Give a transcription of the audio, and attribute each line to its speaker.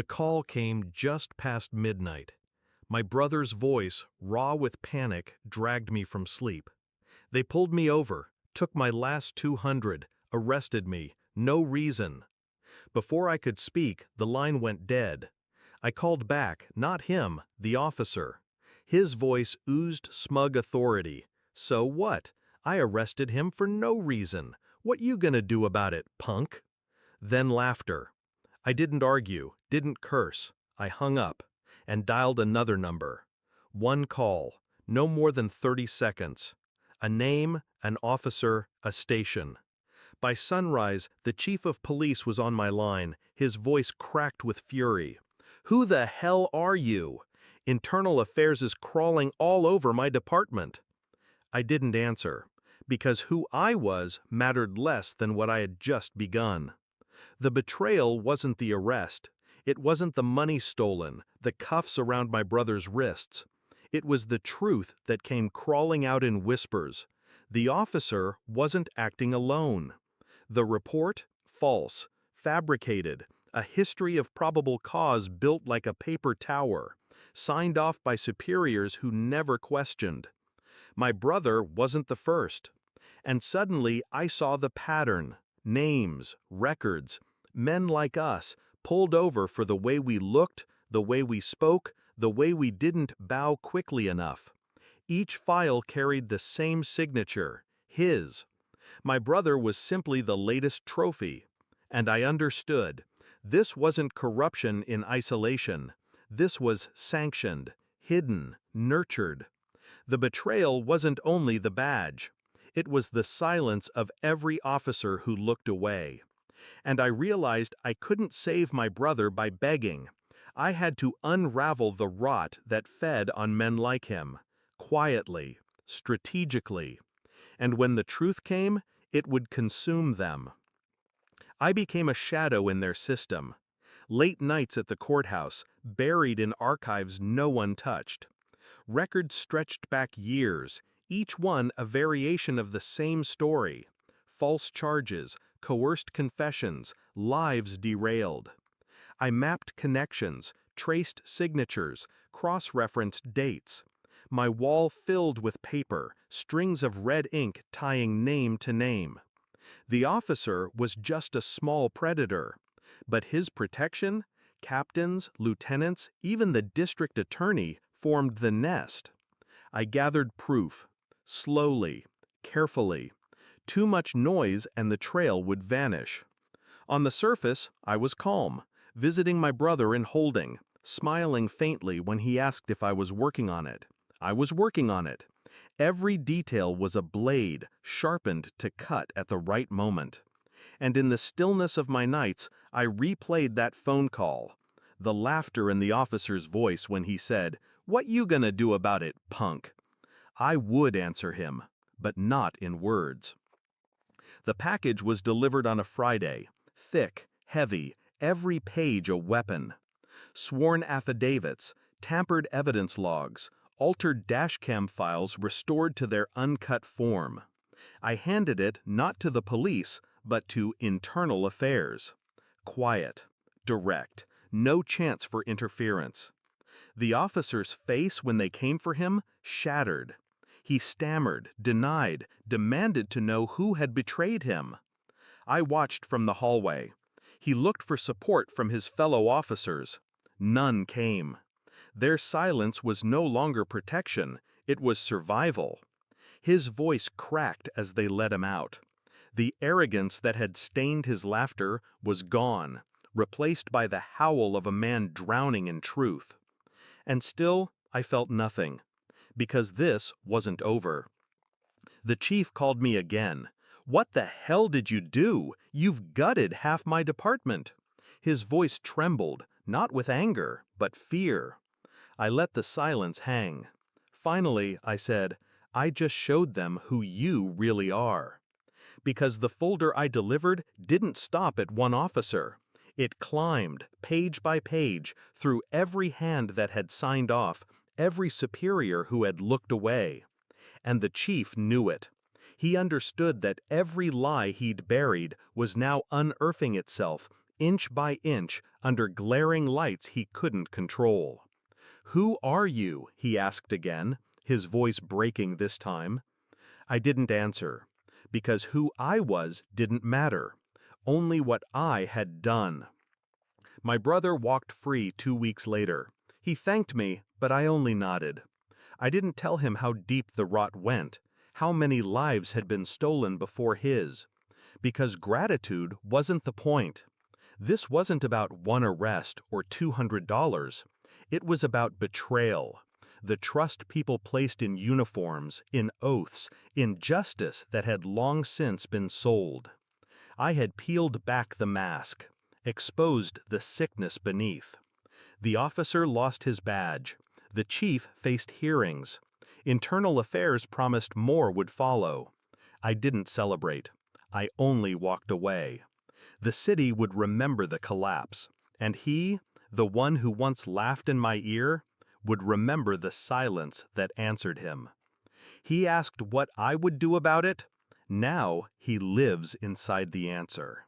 Speaker 1: The call came just past midnight. My brother's voice, raw with panic, dragged me from sleep. They pulled me over, took my last 200, arrested me, no reason. Before I could speak, the line went dead. I called back, not him, the officer. His voice oozed smug authority. So what? I arrested him for no reason. What you gonna do about it, punk? Then laughter. I didn't argue, didn't curse. I hung up and dialed another number. One call, no more than 30 seconds. A name, an officer, a station. By sunrise, the chief of police was on my line, his voice cracked with fury. "Who the hell are you? Internal Affairs is crawling all over my department." I didn't answer, because who I was mattered less than what I had just begun. The betrayal wasn't the arrest. It wasn't the money stolen, the cuffs around my brother's wrists. It was the truth that came crawling out in whispers. The officer wasn't acting alone. The report? False. Fabricated. A history of probable cause built like a paper tower. Signed off by superiors who never questioned. My brother wasn't the first. And suddenly I saw the pattern. Names, records, men like us, pulled over for the way we looked, the way we spoke, the way we didn't bow quickly enough. Each file carried the same signature, his. My brother was simply the latest trophy. And I understood. This wasn't corruption in isolation. This was sanctioned, hidden, nurtured. The betrayal wasn't only the badge. It was the silence of every officer who looked away. And I realized I couldn't save my brother by begging. I had to unravel the rot that fed on men like him, quietly, strategically. And when the truth came, it would consume them. I became a shadow in their system. Late nights at the courthouse, buried in archives no one touched. Records stretched back years, each one a variation of the same story. False charges, coerced confessions, lives derailed. I mapped connections, traced signatures, cross-referenced dates. My wall filled with paper, strings of red ink tying name to name. The officer was just a small predator, but his protection, captains, lieutenants, even the district attorney formed the nest. I gathered proof, slowly, carefully. Too much noise and the trail would vanish. On the surface, I was calm, visiting my brother in holding, smiling faintly when he asked if I was working on it. I was working on it. Every detail was a blade, sharpened to cut at the right moment. And in the stillness of my nights, I replayed that phone call. The laughter in the officer's voice when he said, "What you gonna do about it, punk?" I would answer him, but not in words. The package was delivered on a Friday, thick, heavy, every page a weapon. Sworn affidavits, tampered evidence logs, altered dashcam files restored to their uncut form. I handed it not to the police, but to Internal Affairs. Quiet, direct, no chance for interference. The officer's face when they came for him shattered. He stammered, denied, demanded to know who had betrayed him. I watched from the hallway. He looked for support from his fellow officers. None came. Their silence was no longer protection, it was survival. His voice cracked as they let him out. The arrogance that had stained his laughter was gone, replaced by the howl of a man drowning in truth. And still, I felt nothing, because this wasn't over. The chief called me again. "What the hell did you do? You've gutted half my department." His voice trembled, not with anger, but fear. I let the silence hang. Finally, I said, "I just showed them who you really are." Because the folder I delivered didn't stop at one officer. It climbed, page by page, through every hand that had signed off, every superior who had looked away. And the chief knew it. He understood that every lie he'd buried was now unearthing itself, inch by inch, under glaring lights he couldn't control. "Who are you?" he asked again, his voice breaking this time. I didn't answer, because who I was didn't matter, only what I had done. My brother walked free 2 weeks later. He thanked me, but I only nodded. I didn't tell him how deep the rot went, how many lives had been stolen before his. Because gratitude wasn't the point. This wasn't about one arrest or $200. It was about betrayal. The trust people placed in uniforms, in oaths, in justice that had long since been sold. I had peeled back the mask, exposed the sickness beneath. The officer lost his badge. The chief faced hearings. Internal affairs promised more would follow. I didn't celebrate. I only walked away. The city would remember the collapse, and he, the one who once laughed in my ear, would remember the silence that answered him. He asked what I would do about it. Now he lives inside the answer.